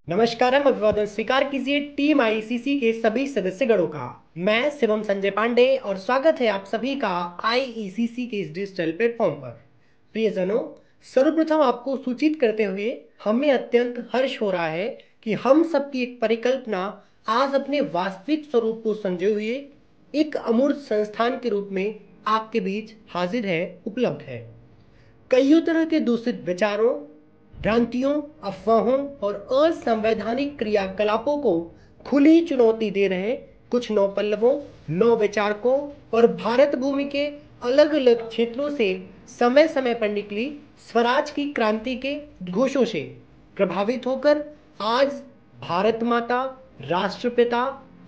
नमस्कार, अभिवादन स्वीकार कीजिए टीम आईसीसी के सभी सदस्यगणों का। मैं शिवम संजय पांडे और स्वागत है आप सभी का आईईसीसी के इस डिजिटल प्लेटफॉर्म पर। प्रियजनों, सर्वप्रथम आपको सूचित करते हुए हमें अत्यंत हर्ष हो रहा है कि हम सबकी एक परिकल्पना आज अपने वास्तविक स्वरूप को समझे हुए एक अमूर्त संस्थान के रूप में आपके बीच हाजिर है, उपलब्ध है। कईयों तरह के दूषित विचारों, भ्रांतियों, अफवाहों और असंवैधानिक क्रियाकलापों को खुली चुनौती दे रहे कुछ नौपल्लवों, नौविचारकों और भारत भूमि के अलग अलग क्षेत्रों से समय समय पर निकली स्वराज की क्रांति के घोषों से प्रभावित होकर आज भारत माता, राष्ट्रपिता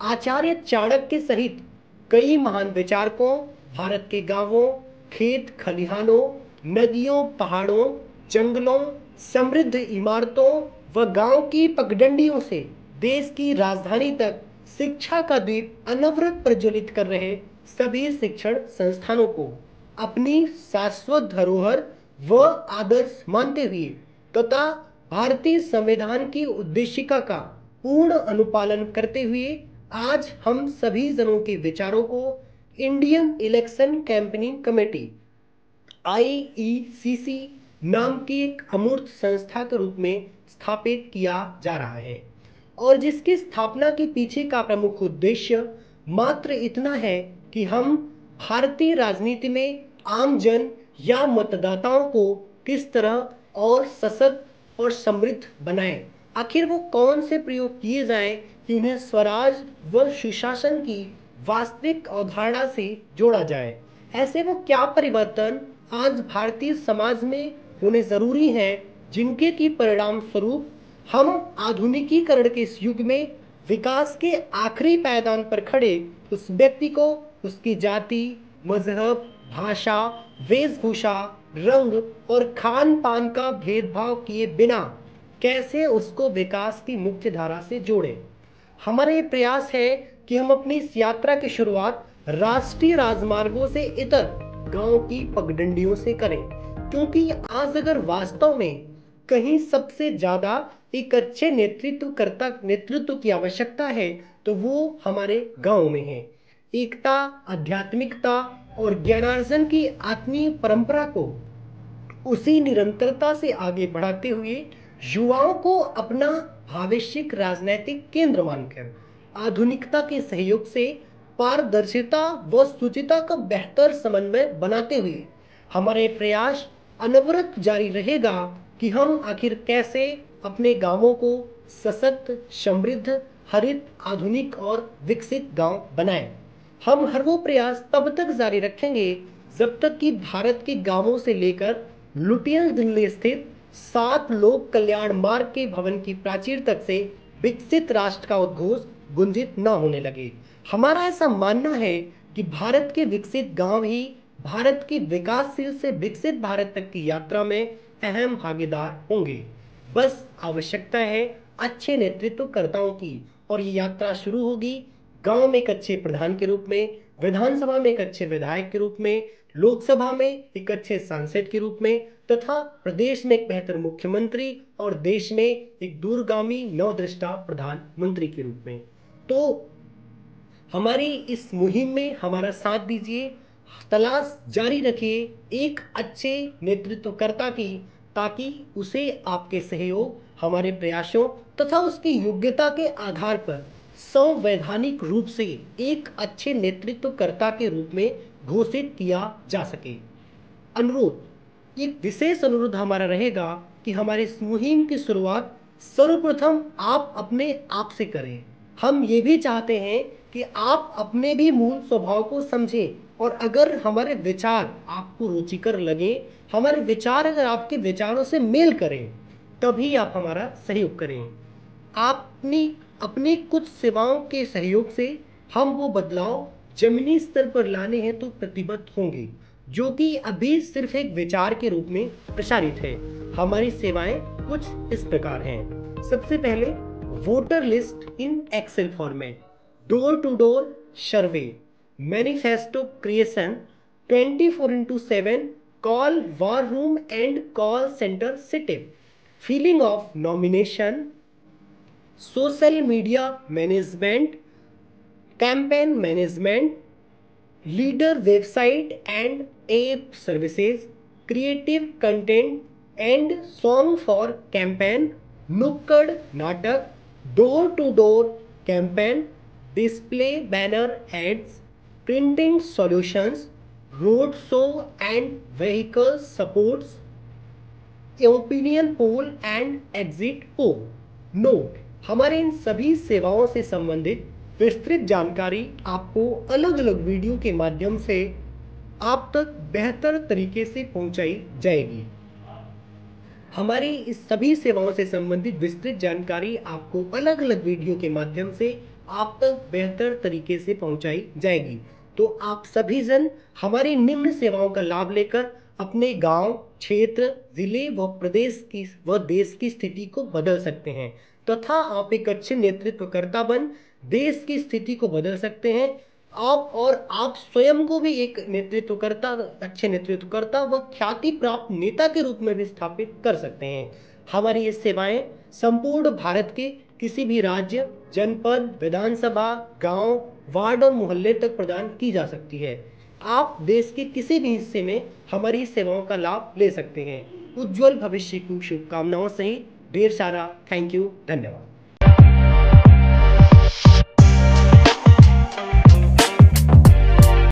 आचार्य चाणक्य सहित कई महान विचारकों भारत के गांवों, खेत खलिहानों, नदियों, पहाड़ों, जंगलों, समृद्ध इमारतों व गांव की पगडंडियों से देश की राजधानी तक शिक्षा का दीप अनवरत प्रज्वलित कर रहे सभी शिक्षण संस्थानों को अपनी शाश्वत धरोहर व आदर्श मानते हुए तथा भारतीय संविधान की उद्देशिका का पूर्ण अनुपालन करते हुए आज हम सभी जनों के विचारों को Indian election campaigning committee IECC नाम की एक अमूर्त संस्था के रूप में स्थापित किया जा रहा है और जिसकी स्थापना के पीछे का प्रमुख उद्देश्य मात्र इतना है कि हम भारतीय राजनीति में आम जन या मतदाताओं को किस तरह और सशक्त और समृद्ध बनाएं। आखिर वो कौन से प्रयोग किए जाएं कि उन्हें स्वराज व सुशासन की वास्तविक अवधारणा से जोड़ा जाए। ऐसे वो क्या परिवर्तन आज भारतीय समाज में होने जरूरी हैं जिनके की परिणाम स्वरूप हम आधुनिकीकरण के इस युग में विकास के आखिरी पायदान पर खड़े उस व्यक्ति को उसकी जाति, मजहब, भाषा, वेशभूषा, रंग और खान पान का भेदभाव किए बिना कैसे उसको विकास की मुख्य धारा से जोड़ें। हमारा ये प्रयास है कि हम अपनी इस यात्रा की शुरुआत राष्ट्रीय राजमार्गों से इतर गांव की पगडंडियों से करें, क्योंकि आज अगर वास्तव में कहीं सबसे ज्यादा एक अच्छे नेतृत्व की आवश्यकता है तो वो हमारे गांव में है। एकता, आध्यात्मिकता और ज्ञानार्जन की आत्मीय परंपरा को उसी निरंतरता से आगे बढ़ाते हुए युवाओं को अपना भविष्यिक राजनैतिक केंद्र मानकर आधुनिकता के सहयोग से पारदर्शिता व शुचिता का बेहतर समन्वय बनाते हुए हमारे प्रयास अनवरत जारी रहेगा कि हम आखिर कैसे अपने गांवों को सशक्त, समृद्ध, हरित, आधुनिक और विकसित गांव बनाएं। हम हर वो प्रयास तब तक जारी रखेंगे जब तक कि भारत के गांवों से लेकर लुटियंस दिल्ली स्थित 7 लोक कल्याण मार्ग के भवन की प्राचीर तक से विकसित राष्ट्र का उद्घोष गुंजित न होने लगे। हमारा ऐसा मानना है कि भारत के विकसित गांव ही भारत की विकासशील से विकसित भारत तक की यात्रा में अहम भागीदार होंगे। बस आवश्यकता है अच्छे नेतृत्वकर्ताओं की और ये यात्रा शुरू होगी गांव में एक अच्छे प्रधान के रूप में, विधानसभा में एक अच्छे विधायक के रूप में, लोकसभा में एक अच्छे सांसद के रूप में तथा प्रदेश में एक बेहतर मुख्यमंत्री और देश में एक दूरगामी नवदृष्टा प्रधानमंत्री के रूप में। तो हमारी इस मुहिम में हमारा साथ दीजिए, तलाश जारी रखिए एक अच्छे नेतृत्वकर्ता की, ताकि उसे आपके सहयोग, हमारे प्रयासों तथा उसकी योग्यता के आधार पर संवैधानिक रूप से एक अच्छे नेतृत्वकर्ता के रूप में घोषित किया जा सके। अनुरोध, एक विशेष अनुरोध हमारा रहेगा कि हमारे इस मुहिम की शुरुआत सर्वप्रथम आप अपने आप से करें। हम ये भी चाहते हैं कि आप अपने भी मूल स्वभाव को समझें और अगर हमारे विचार आपको रुचिकर लगे, हमारे विचार अगर आपके विचारों से मेल करें, तभी आप हमारा सहयोग करें। आप अपनी कुछ सेवाओं के सहयोग से हम वो बदलाव जमीनी स्तर पर लाने हैं तो प्रतिबद्ध होंगे, जो कि अभी सिर्फ एक विचार के रूप में प्रसारित है। हमारी सेवाएं कुछ इस प्रकार हैं। सबसे पहले, voter list in Excel format, door to door survey, manifesto creation, 24x7 call war room and call centre setup, filling of nomination, social media management, campaign management, leader website and app services, creative content and song for campaign, नुक्कड़ नाटक, door to door campaign, display banner ads, printing solutions, road show and vehicle supports, opinion poll and exit poll. Note, हमारे इन सभी सेवाओं से संबंधित विस्तृत जानकारी आपको अलग अलग वीडियो के माध्यम से आप तक बेहतर तरीके से पहुंचाई जाएगी। हमारी इस सभी सेवाओं से संबंधित विस्तृत जानकारी आपको अलग अलग वीडियो के माध्यम से आप तक बेहतर तरीके से पहुंचाई जाएगी। तो आप सभी जन हमारी निम्न सेवाओं का लाभ लेकर अपने गांव, क्षेत्र, जिले व प्रदेश की व देश की स्थिति को बदल सकते हैं तथा आप एक अच्छे नेतृत्वकर्ता बन देश की स्थिति को बदल सकते हैं। आप स्वयं को भी एक नेतृत्वकर्ता, अच्छे नेतृत्वकर्ता व ख्याति प्राप्त नेता के रूप में भी स्थापित कर सकते हैं। हमारी ये सेवाएं संपूर्ण भारत के किसी भी राज्य, जनपद, विधानसभा, गांव, वार्ड और मोहल्ले तक प्रदान की जा सकती है। आप देश के किसी भी हिस्से में हमारी सेवाओं का लाभ ले सकते हैं। उज्जवल भविष्य की शुभकामनाओं सहित ढेर सारा थैंक यू, धन्यवाद।